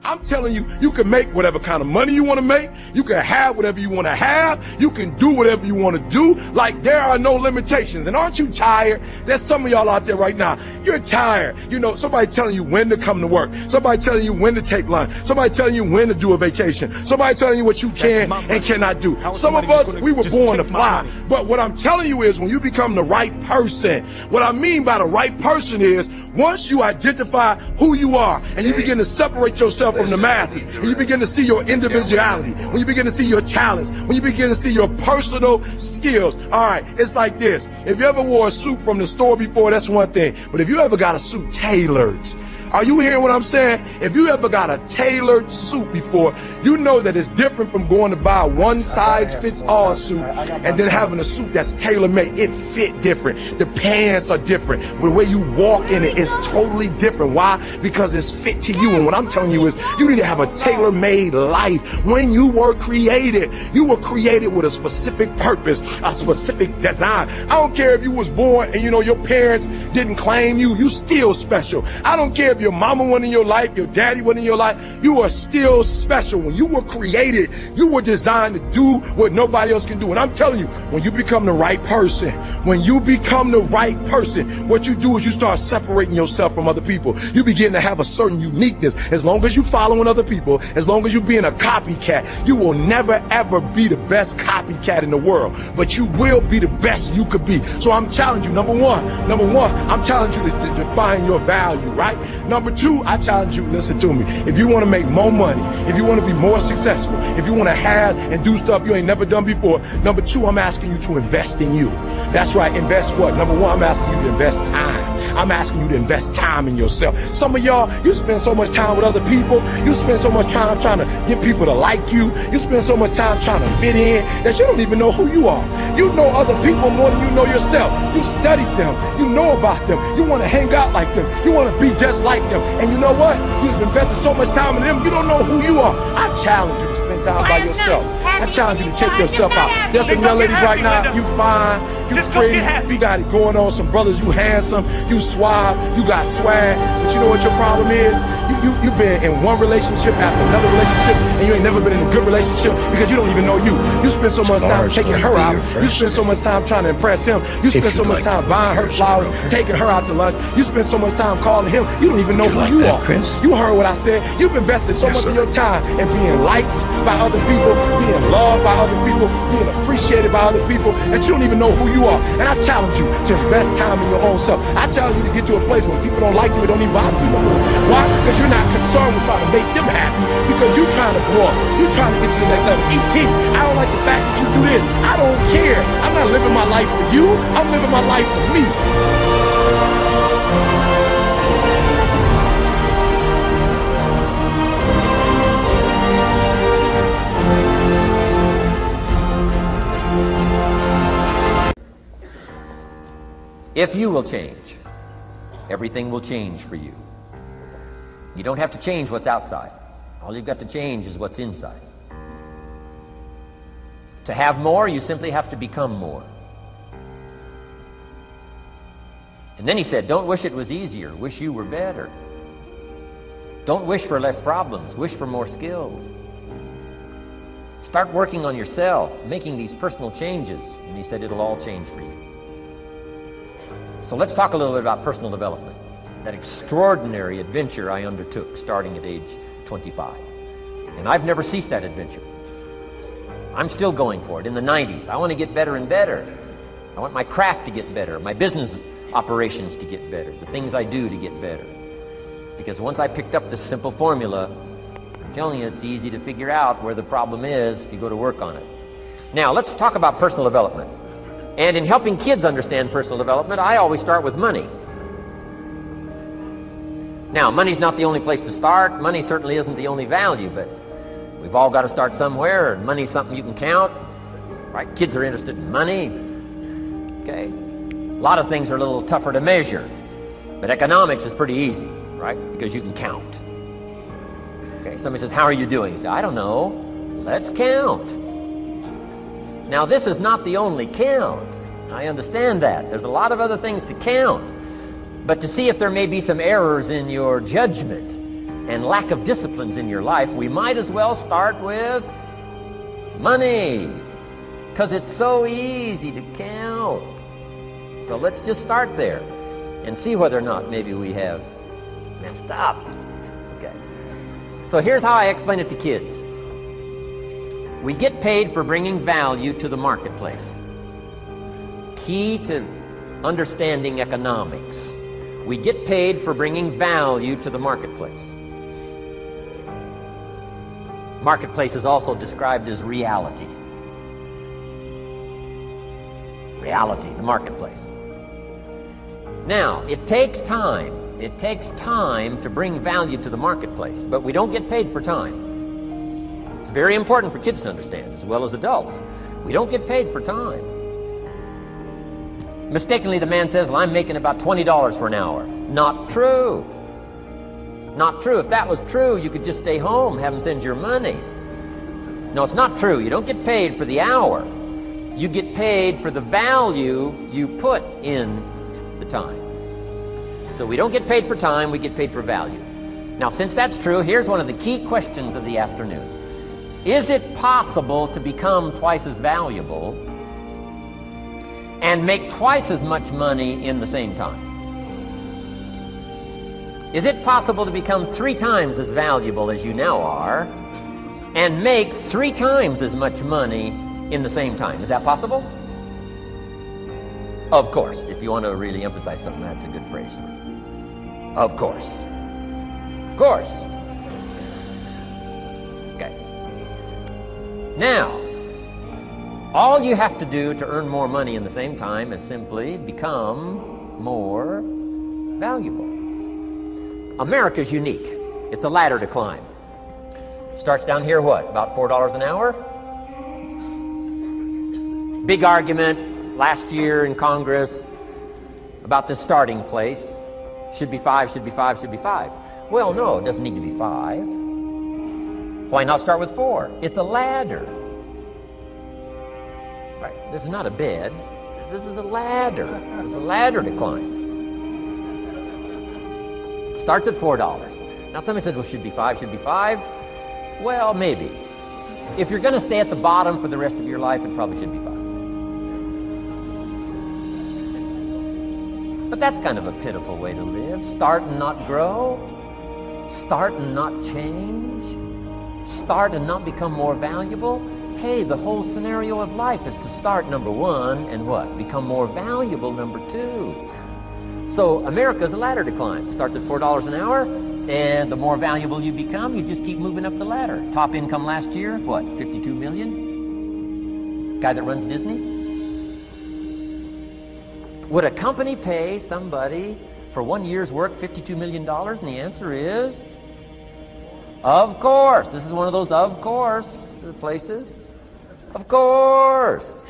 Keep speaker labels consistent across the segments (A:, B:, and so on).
A: I'm telling you, you can make whatever kind of money you want to make. You can have whatever you want to have. You can do whatever you want to do. Like, there are no limitations. And aren't you tired? There's some of y'all out there right now. You're tired. You know, somebody telling you when to come to work. Somebody telling you when to take lunch. Somebody telling you when to do a vacation. Somebody telling you what you can and cannot do. Some of us, we were born to fly. But what I'm telling you is, when you become the right person, what I mean by the right person is, once you identify who you are and you begin to separate yourself from the masses, and you begin to see your individuality, when you begin to see your talents, when you begin to see your personal skills. All right, it's like this. If you ever wore a suit from the store before, that's one thing. But if you ever got a suit tailored, are you hearing what I'm saying? If you ever got a tailored suit before, you know that it's different from going to buy a one-size-fits-all suit and then having a suit that's tailor-made. It fit different. The pants are different. The way you walk in it is totally different. Why? Because it's fit to you. And what I'm telling you is, you need to have a tailor-made life. When you were created with a specific purpose, a specific design. I don't care if you was born and, you know, your parents didn't claim you. You still special. I don't care if your mama wasn't in your life, your daddy wasn't in your life, you are still special. When you were created, you were designed to do what nobody else can do. And I'm telling you, when you become the right person, what you do is you start separating yourself from other people. You begin to have a certain uniqueness. As long as you're following other people, as long as you're being a copycat, you will never ever be the best copycat in the world, but you will be the best you could be. So I'm challenging you, number one, I'm challenging you to define your value, right? Number two, I challenge you, listen to me. If you want to make more money, if you want to be more successful, if you want to have and do stuff you ain't never done before, number two, I'm asking you to invest in you. That's right, invest what? Number one, I'm asking you to invest time. I'm asking you to invest time in yourself. Some of y'all, you spend so much time with other people. You spend so much time trying to get people to like you. You spend so much time trying to fit in that you don't even know who you are. You know other people more than you know yourself. You studied them. You know about them. You want to hang out like them. You want to be just like them. And you know what? You've invested so much time in them, you don't know who you are. I challenge you to spend time by yourself. I challenge you to take yourself out. There's some young ladies right now, you fine, you pretty, you got it going on. Some brothers, you handsome, you suave, you got swag. But you know what your problem is? You've been in one relationship after another relationship, and you ain't never been in a good relationship because you don't even know you. You spend so much time taking her out. You spend so much time trying to impress him. You spend so much time buying her flowers, taking her out to lunch. You spend so much time calling him. You don't even know who you are. You heard what I said. You've invested so much of your time in being liked by other people, being loved by other people, being appreciated by other people, that you don't even know who you are. And I challenge you to invest time in your own self. I challenge you to get to a place where people don't like you, it don't even bother you no more. Why? Because you're not concerned with trying to make them happy, because you're trying to grow up. You're trying to get to the next level. E.T., I don't like the fact that you do this. I don't care. I'm not living my life for you. I'm living my life for me.
B: If you will change, everything will change for you. You don't have to change what's outside. All you've got to change is what's inside. To have more, you simply have to become more. And then he said, don't wish it was easier, wish you were better. Don't wish for less problems, wish for more skills. Start working on yourself, making these personal changes, and he said it'll all change for you. So let's talk a little bit about personal development, that extraordinary adventure I undertook starting at age 25. And I've never ceased that adventure. I'm still going for it. In the 90s, I want to get better and better. I want my craft to get better, my business operations to get better, the things I do to get better. Because once I picked up this simple formula, I'm telling you, it's easy to figure out where the problem is if you go to work on it. Now, let's talk about personal development. And in helping kids understand personal development, I always start with money. Now, money's not the only place to start. Money certainly isn't the only value, but we've all got to start somewhere, and money's something you can count, right? Kids are interested in money, okay? A lot of things are a little tougher to measure, but economics is pretty easy, right? Because you can count. Okay, somebody says, how are you doing? You say, I don't know. Let's count. Now, this is not the only count. I understand that. There's a lot of other things to count. But to see if there may be some errors in your judgment, and lack of disciplines in your life, we might as well start with money, because it's so easy to count. So let's just start there and see whether or not maybe we have messed up. Okay. So here's how I explain it to kids. We get paid for bringing value to the marketplace. Key to understanding economics. We get paid for bringing value to the marketplace. Marketplace is also described as reality. Reality, the marketplace. Now, it takes time. It takes time to bring value to the marketplace, but we don't get paid for time. It's very important for kids to understand, as well as adults. We don't get paid for time. Mistakenly, the man says, well, I'm making about $20 for an hour. Not true. Not true. If that was true, you could just stay home, have them send your money. No, it's not true. You don't get paid for the hour. You get paid for the value you put in the time. So we don't get paid for time, we get paid for value. Now, since that's true, here's one of the key questions of the afternoon. Is it possible to become twice as valuable and make twice as much money in the same time? Is it possible to become 3 times as valuable as you now are and make 3 times as much money in the same time? Is that possible? Of course. If you want to really emphasize something, that's a good phrase for it. Of course. Of course. Okay. Now, all you have to do to earn more money in the same time is simply become more valuable. America's unique. It's a ladder to climb. Starts down here, what? About $4 an hour? Big argument last year in Congress about the starting place. Should be 5, should be 5, should be 5. Well, no, it doesn't need to be 5. Why not start with 4? It's a ladder. Right. This is not a bed. This is a ladder. It's a ladder to climb. Starts at $4. Now somebody says, well, should be 5, should be 5. Well, maybe. If you're going to stay at the bottom for the rest of your life, it probably should be 5. But that's kind of a pitiful way to live. Start and not grow. Start and not change. Start and not become more valuable. Hey, the whole scenario of life is to start, number 1, and what? Become more valuable, number 2. So America's a ladder to climb. Starts at $4 an hour, and the more valuable you become, you just keep moving up the ladder. Top income last year, what, 52 million? Guy that runs Disney? Would a company pay somebody for 1 year's work $52 million? And the answer is, of course. This is one of those of course places. Of course.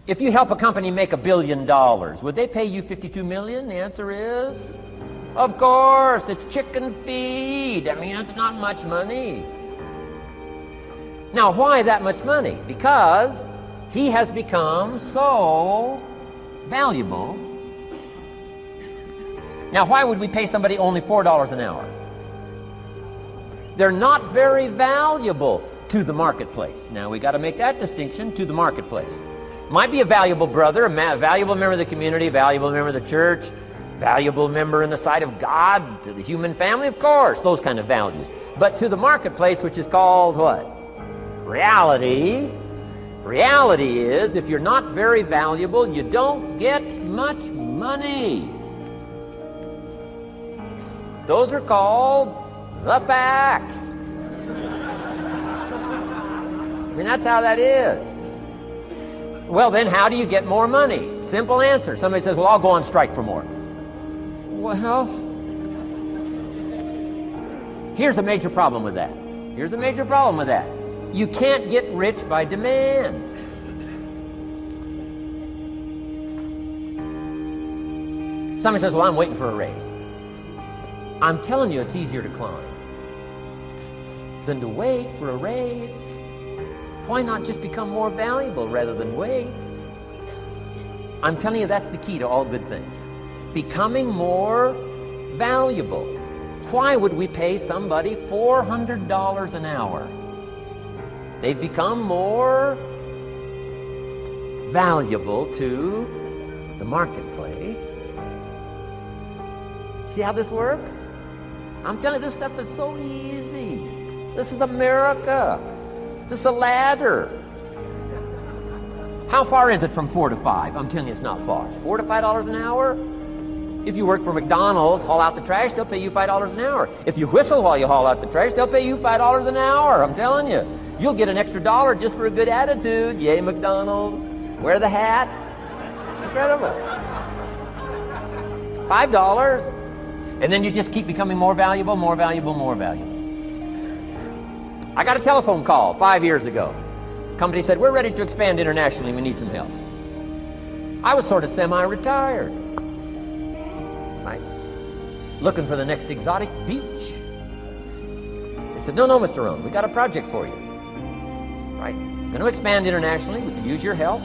B: If you help a company make $1 billion, would they pay you $52 million? The answer is, of course. It's chicken feed. I mean, it's not much money. Now, why that much money? Because he has become so valuable. Now, why would we pay somebody only $4 an hour? They're not very valuable to the marketplace. Now, we got to make that distinction, to the marketplace. Might be a valuable brother, a valuable member of the community, a valuable member of the church, valuable member in the sight of God, to the human family, of course, those kind of values. But to the marketplace, which is called what? Reality. Reality is, if you're not very valuable, you don't get much money. Those are called the facts. I mean, that's how that is. Well, then how do you get more money? Simple answer. Somebody says, well, I'll go on strike for more. Well, here's a major problem with that. Here's a major problem with that. You can't get rich by demand. Somebody says, well, I'm waiting for a raise. I'm telling you, it's easier to climb than to wait for a raise. Why not just become more valuable rather than wait? I'm telling you, that's the key to all good things. Becoming more valuable. Why would we pay somebody $400 an hour? They've become more valuable to the marketplace. See how this works? I'm telling you, this stuff is so easy. This is America. This is a ladder. How far is it from 4 to 5? I'm telling you, it's not far. $4 to $5 an hour? If you work for McDonald's, haul out the trash, they'll pay you $5 an hour. If you whistle while you haul out the trash, they'll pay you $5 an hour. I'm telling you. You'll get an extra $1 just for a good attitude. Yay, McDonald's. Wear the hat. It's incredible. $5. And then you just keep becoming more valuable, more valuable, more valuable. I got a telephone call 5 years ago. The company said, we're ready to expand internationally. We need some help. I was sort of semi-retired. Right? Looking for the next exotic beach. They said, no, Mr. Rohn, we got a project for you. Right? Going to expand internationally. We could use your help.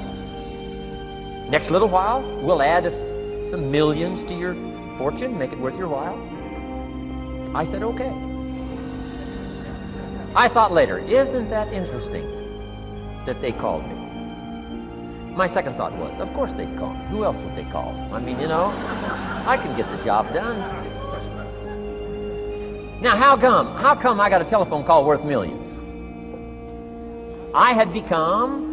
B: Next little while, we'll add some millions to your fortune, make it worth your while. I said, okay. I thought later, isn't that interesting that they called me? My second thought was, of course they'd call me. Who else would they call? I mean, you know, I can get the job done. Now, how come I got a telephone call worth millions? I had become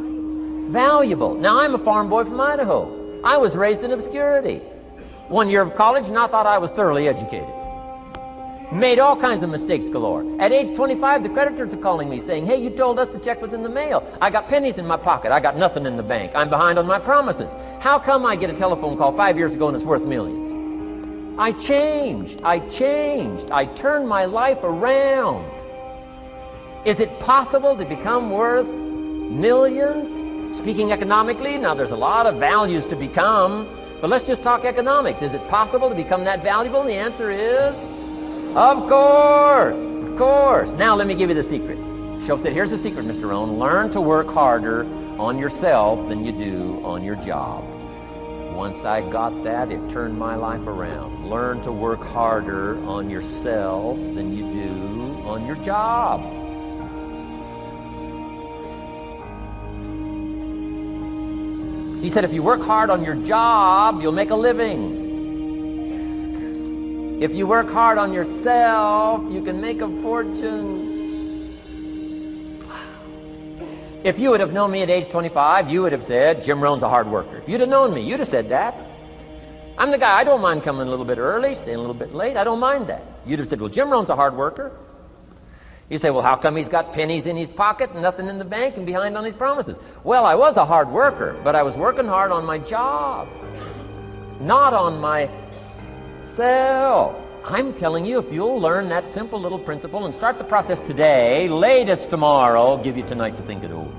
B: valuable. Now, I'm a farm boy from Idaho. I was raised in obscurity. 1 year of college, and I thought I was thoroughly educated. Made all kinds of mistakes galore. At age 25, the creditors are calling me saying, hey, you told us the check was in the mail. I got pennies in my pocket. I got nothing in the bank. I'm behind on my promises. How come I get a telephone call 5 years ago and it's worth millions? I changed. I turned my life around. Is it possible to become worth millions? Speaking economically, now there's a lot of values to become, but let's just talk economics. Is it possible to become that valuable? And the answer is, of course. Now let me give you the secret. Shoaff said, here's the secret, Mr. Rohn. Learn to work harder on yourself than you do on your job. Once I got that, it turned my life around. Learn to work harder on yourself than you do on your job. He said, if you work hard on your job, you'll make a living. If you work hard on yourself, you can make a fortune. If you would have known me at age 25, you would have said, Jim Rohn's a hard worker. If you'd have known me, you'd have said that. I'm the guy, I don't mind coming a little bit early, staying a little bit late. I don't mind that. You'd have said, well, Jim Rohn's a hard worker. You say, well, how come he's got pennies in his pocket and nothing in the bank and behind on his promises? Well, I was a hard worker, but I was working hard on my job, not on myself. I'm telling you, if you'll learn that simple little principle and start the process today, latest tomorrow, I'll give you tonight to think it over.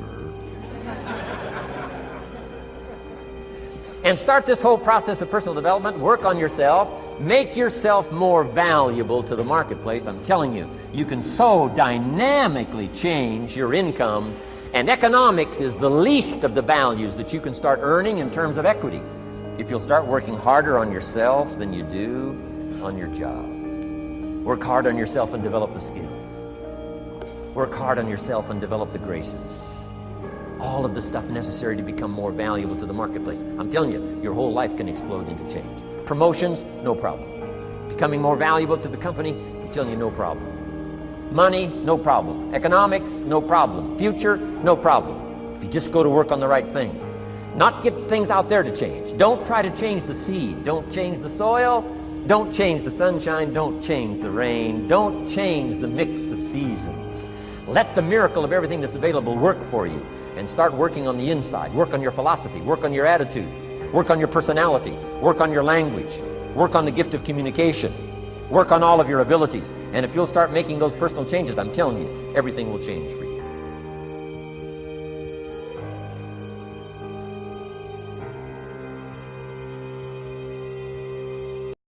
B: And start this whole process of personal development, work on yourself, make yourself more valuable to the marketplace. I'm telling you, you can so dynamically change your income, and economics is the least of the values that you can start earning in terms of equity if you'll start working harder on yourself than you do on your job. Work hard on yourself and develop the skills. Work hard on yourself and develop the graces. All of the stuff necessary to become more valuable to the marketplace. I'm telling you, your whole life can explode into change. Promotions, no problem. Becoming more valuable to the company, I'm telling you, no problem. Money, no problem. Economics, no problem. Future, no problem. If you just go to work on the right thing. Not get things out there to change. Don't try to change the seed. Don't change the soil. Don't change the sunshine. Don't change the rain. Don't change the mix of seasons. Let the miracle of everything that's available work for you, and start working on the inside. Work on your philosophy. Work on your attitude. Work on your personality. Work on your language. Work on the gift of communication. Work on all of your abilities. And if you'll start making those personal changes, I'm telling you, everything will change for you.